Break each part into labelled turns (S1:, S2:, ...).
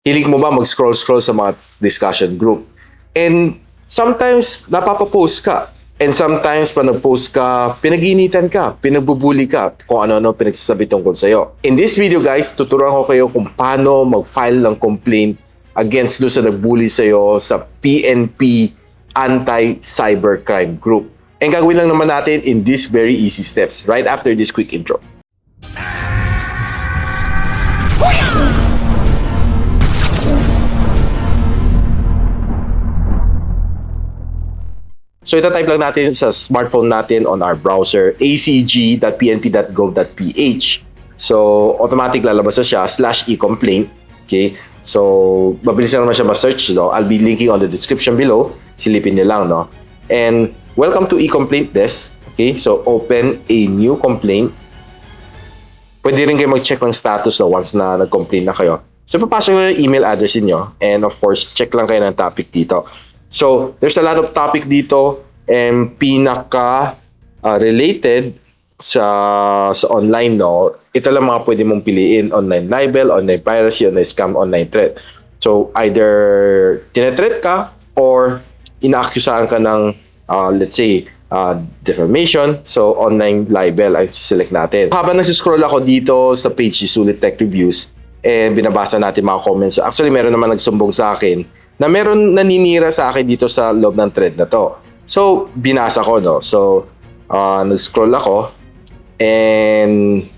S1: Hilig mo ba mag-scroll-scroll sa mga discussion group? And sometimes, napapapost ka. And sometimes, pa nag-post ka, pinag-iinitan ka, pinagbubuli ka, kung ano-ano pinagsasabi tungkol sa'yo. In this video guys, tuturuan ko kayo kung paano mag-file ng complaint against doon sa nagbully sa'yo sa PNP Anti-Cybercrime Group. And gagawin lang naman natin in these very easy steps right after this quick intro. So ito-type lang natin sa smartphone natin on our browser, acg.pnp.gov.ph. So automatic lalabas na siya, /e-complaint. Okay? So mabilis na naman siya ma-search. No? I'll be linking on the description below. Silipin niyo lang. No? And welcome to e-complaint desk. Okay? So open a new complaint. Pwede rin kayo mag-check ng status once na nag-complaint na kayo. So papasok nyo yung email address niyo. And of course, check lang kayo ng topic dito. So, there's a lot of topic dito and pinaka-related sa online, no? Ito lang mga pwede mong piliin. Online libel, online piracy, online scam, online threat. So, either tinetreat ka or inaakusahan ka ng, let's say, defamation. So, online libel ay select natin. Habang nagsiscroll ako dito sa page ni Sulit Tech Reviews and binabasa natin mga comments. Actually, meron naman nagsumbong sa akin na meron naninira sa akin dito sa loob ng thread na to. So, binasa ko, no? So, nag-scroll ako. And,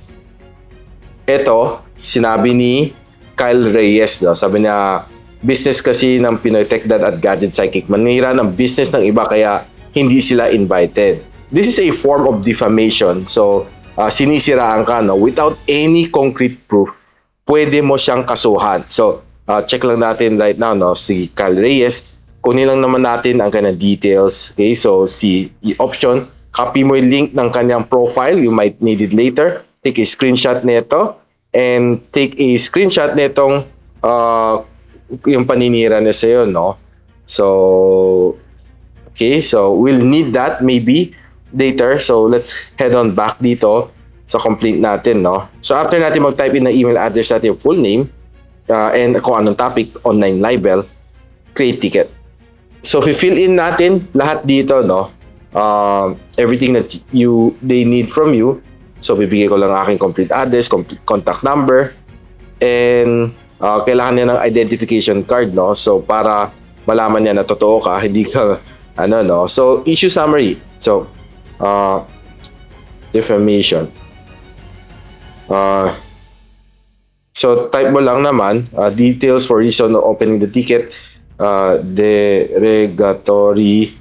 S1: eto, sinabi ni Kyle Reyes, no? Sabi niya, business kasi ng Pinoy Tech Dad at Gadgetsidekick. Manira ng business ng iba kaya hindi sila invited. This is a form of defamation. So, sinisiraan ka, no? Without any concrete proof, pwede mo siyang kasuhan. So, check lang natin right now, no? Si Kyle Reyes. Kunin lang naman natin ang kanyang details. Okay, so si option, copy mo yung link ng kanyang profile. You might need it later. Take a screenshot nito and take a screenshot nitong yung paninira niya sa'yo, no? So, okay, so we'll need that maybe later. So, let's head on back dito sa complaint natin, no? So, after natin mag-type in na email address natin yung full name, and kung anong topic, online libel, create ticket. So, fill in natin lahat dito, no? Everything that they need from you. So, bibigay ko lang aking complete address, contact number, and kailangan niya ng identification card, no? So, para malaman niya na totoo ka, hindi ka, ano, no? So, issue summary. So, defamation. So, type mo lang naman, details for reason of opening the ticket, derogatory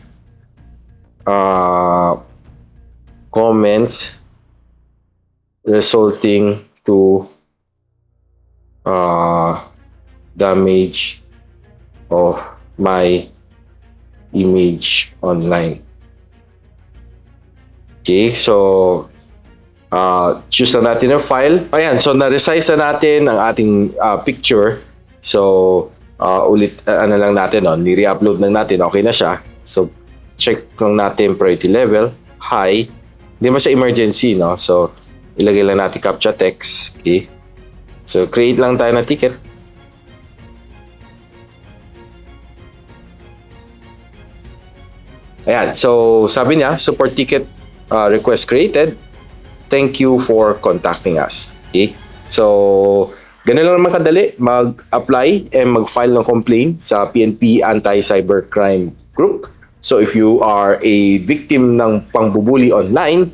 S1: comments resulting to damage of my image online. Okay, so choose na natin yung file. Ayan, so na-resize na natin ang ating picture. So, ulit, ano lang natin, no? Ni-re-upload lang natin, okay na siya. So, check lang natin priority level, high. Hindi mo siya emergency, no? So, ilagay lang natin captcha text. Okay. So, create lang tayo ng ticket. Ayan, so sabi niya, support ticket request created. Thank you for contacting us. Okay? So, ganun lang naman kadali mag-apply and mag-file ng complaint sa PNP Anti-Cybercrime Group. So, if you are a victim ng pangbubuli online,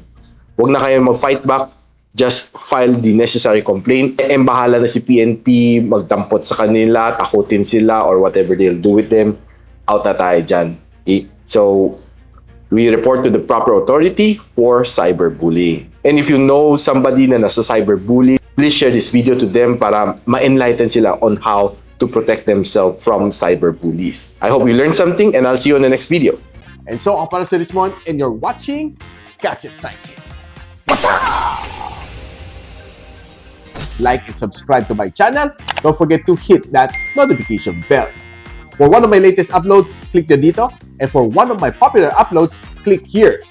S1: huwag na kayo mag-fight back. Just file the necessary complaint. And bahala na si PNP magdampot sa kanila, takutin sila, or whatever they'll do with them. Out na tayo dyan. Okay? So, we report to the proper authority for cyberbullying. And if you know somebody na nasa cyberbullying, please share this video to them para ma-enlighten sila on how to protect themselves from cyberbullies. I hope you learned something and I'll see you in the next video.
S2: And so, ako para si Richmond and you're watching Gadget Sidekick. Like and subscribe to my channel. Don't forget to hit that notification bell. For one of my latest uploads, click the dito. And for one of my popular uploads, click here.